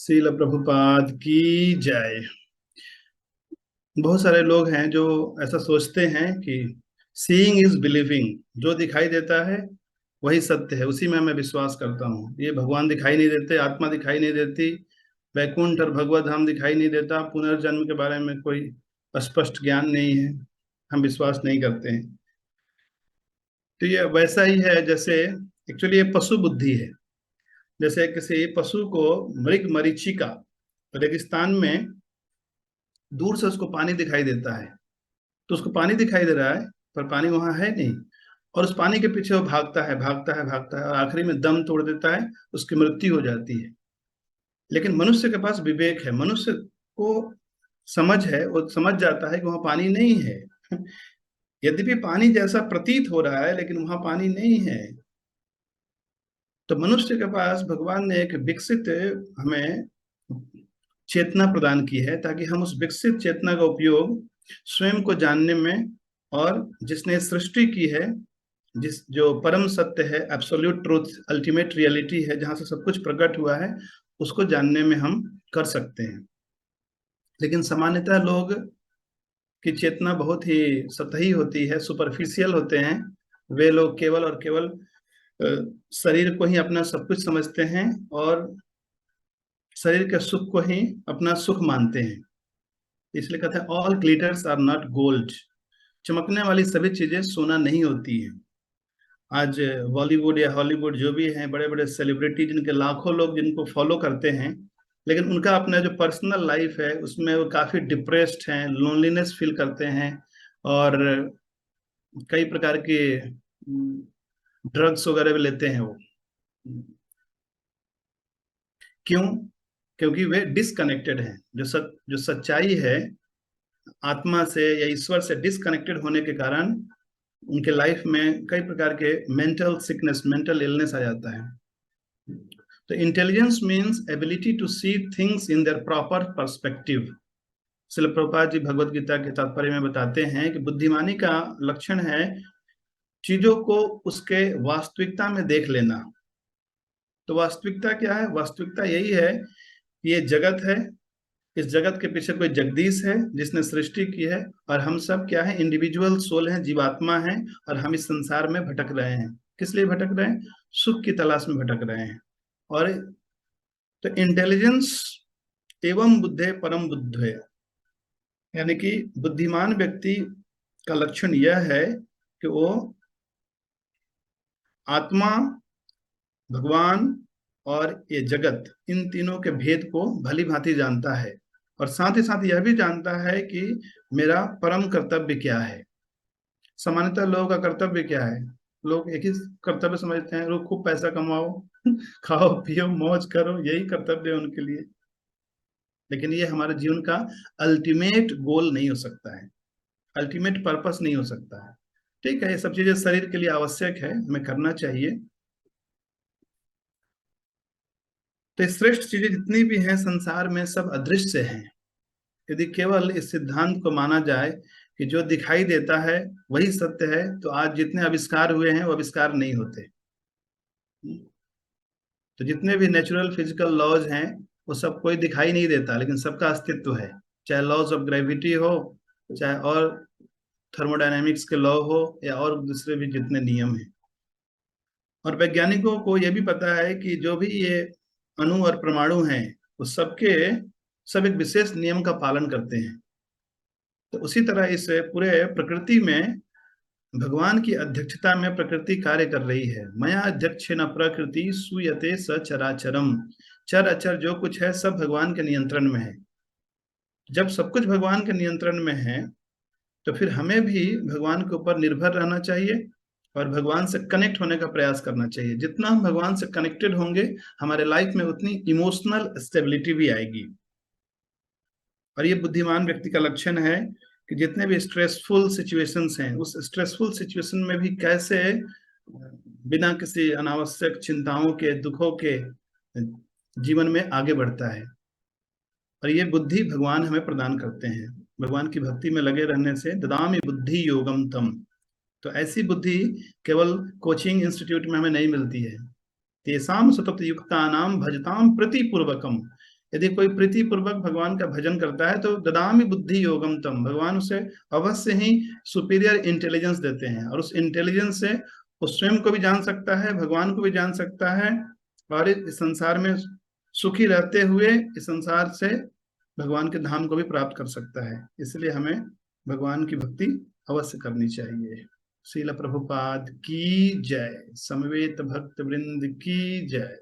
श्रील प्रभुपाद की जय। बहुत सारे लोग हैं जो ऐसा सोचते हैं कि सीइंग इज बिलीविंग, जो दिखाई देता है वही सत्य है, उसी में मैं विश्वास करता हूँ। ये भगवान दिखाई नहीं देते, आत्मा दिखाई नहीं देती, वैकुंठ और भगवत धाम दिखाई नहीं देता, पुनर्जन्म के बारे में कोई स्पष्ट ज्ञान नहीं है, हम विश्वास नहीं करते हैं। तो ये वैसा ही है जैसे एक्चुअली ये पशु बुद्धि है। जैसे किसी पशु को मृग मरीचिका रेगिस्तान में दूर से उसको पानी दिखाई देता है, तो उसको पानी दिखाई दे रहा है पर पानी वहां है नहीं, और उस पानी के पीछे वो भागता है भागता है भागता है और आखिरी में दम तोड़ देता है, उसकी मृत्यु हो जाती है। लेकिन मनुष्य के पास विवेक है, मनुष्य को समझ है, वो समझ जाता है कि वहां पानी नहीं है। यद्यपि पानी जैसा प्रतीत हो रहा है लेकिन वहां पानी नहीं है। तो मनुष्य के पास भगवान ने एक विकसित हमें चेतना प्रदान की है, ताकि हम उस विकसित चेतना का उपयोग स्वयं को जानने में, और जिसने सृष्टि की है, जिस जो परम सत्य है, एब्सोल्यूट ट्रूथ, अल्टीमेट रियलिटी है, जहां से सब कुछ प्रकट हुआ है, उसको जानने में हम कर सकते हैं। लेकिन सामान्यतः लोग की चेतना बहुत ही सतही होती है, सुपरफिशियल होते हैं। वे लोग केवल और केवल शरीर को ही अपना सब कुछ समझते हैं और शरीर के सुख को ही अपना सुख मानते हैं। इसलिए कहते हैं all glitters are not gold, चमकने वाली सभी चीजें सोना नहीं होती है। आज बॉलीवुड या हॉलीवुड जो भी हैं, बड़े बड़े सेलिब्रिटी जिनके लाखों लोग जिनको फॉलो करते हैं, लेकिन उनका अपना जो पर्सनल लाइफ है उसमें वो काफी डिप्रेस्ड हैं, लोनलीनेस फील करते हैं, और कई प्रकार के ड्रग्स वगैरह भी लेते हैं वो। क्यों? क्योंकि वे डिसकनेक्टेड हैं। जो सच्चाई है, आत्मा से या ईश्वर से डिसकनेक्टेड होने के कारण उनके लाइफ में कई प्रकार के मेंटल सिकनेस, मेंटल इलनेस आ जाता है। तो intelligence means ability to see things in their proper perspective. Srila Prabhupada ji Bhagavad Gita के तात्पर्य में बताते हैं कि बुद्धिमानी का लक्षण है चीजों को उसके वास्तविकता में देख लेना। तो वास्तविकता क्या है? वास्तविकता यही है कि ये जगत है, इस जगत के पीछे कोई जगदीश है जिसने सृष्टि की है, और हम सब क्या है? इंडिविजुअल सोल हैं, जीवात्मा हैं, और हम इस संसार में भटक रहे हैं। किस लिए भटक रहे हैं? सुख की तलाश में भटक रहे हैं। और तो इंटेलिजेंस एवं बुद्धे परम बुद्धे, यानी कि बुद्धिमान व्यक्ति का लक्षण यह है कि वो आत्मा, भगवान और ये जगत, इन तीनों के भेद को भली भांति जानता है, और साथ ही साथ यह भी जानता है कि मेरा परम कर्तव्य क्या है। सामान्यतः लोगों का कर्तव्य क्या है? लोग एक ही कर्तव्य समझते हैं, लोग खूब पैसा कमाओ, खाओ पियो मौज करो, यही कर्तव्य है उनके लिए। लेकिन ये हमारे जीवन का अल्टीमेट गोल नहीं हो सकता है, अल्टीमेट पर्पस नहीं हो सकता है। ठीक है, ये सब चीजें शरीर के लिए आवश्यक है, हमें करना चाहिए। तो श्रेष्ठ चीजें जितनी भी हैं संसार में सब अदृश्य हैं। यदि केवल इस सिद्धांत को माना जाए कि जो दिखाई देता है वही सत्य है, तो आज जितने आविष्कार हुए हैं वो आविष्कार नहीं होते। तो जितने भी नेचुरल फिजिकल लॉज हैं वो सब कोई दिखाई नहीं देता, लेकिन सबका अस्तित्व है। चाहे लॉज ऑफ ग्रेविटी हो, चाहे और थर्मोडायनेमिक्स के लॉ हो, या और दूसरे भी जितने नियम हैं। और वैज्ञानिकों को यह भी पता है कि जो भी ये अणु और परमाणु हैं वो सबके सब एक विशेष नियम का पालन करते हैं। तो उसी तरह इस पूरे प्रकृति में भगवान की अध्यक्षता में प्रकृति कार्य कर रही है। मया अध्यक्षेण प्रकृति सूयते सचराचरम। चर अचर जो कुछ है सब भगवान के नियंत्रण में है। जब सब कुछ भगवान के नियंत्रण में है तो फिर हमें भी भगवान के ऊपर निर्भर रहना चाहिए और भगवान से कनेक्ट होने का प्रयास करना चाहिए। जितना हम भगवान से कनेक्टेड होंगे हमारे लाइफ में उतनी इमोशनल स्टेबिलिटी भी आएगी। और ये बुद्धिमान व्यक्ति का लक्षण है कि जितने भी स्ट्रेसफुल सिचुएशंस हैं, उस स्ट्रेसफुल सिचुएशन में भी कैसे बिना किसी अनावश्यक चिंताओं के, दुखों के जीवन में आगे बढ़ता है। और ये बुद्धि भगवान हमें प्रदान करते हैं। भगवान की भक्ति में लगे रहने से ददामि बुद्धि योगम तम। तो ऐसी बुद्धि केवल कोचिंग इंस्टीट्यूट में हमें नहीं मिलती है। तेसाम सतत युक्ता नाम भजताम प्रतिपूर्वकम। यदि कोई प्रीति पूर्वक भगवान का भजन करता है तो ददामि बुद्धि योगम तम, भगवान उसे अवश्य ही सुपीरियर इंटेलिजेंस देते हैं, और उस इंटेलिजेंस से वो स्वयं को भी जान सकता है, भगवान को भी जान सकता है, और इस संसार में सुखी रहते हुए इस संसार से भगवान के धाम को भी प्राप्त कर सकता है। इसलिए हमें भगवान की भक्ति अवश्य करनी चाहिए। श्रील प्रभुपाद की जय, समवेत भक्त वृंद की जय।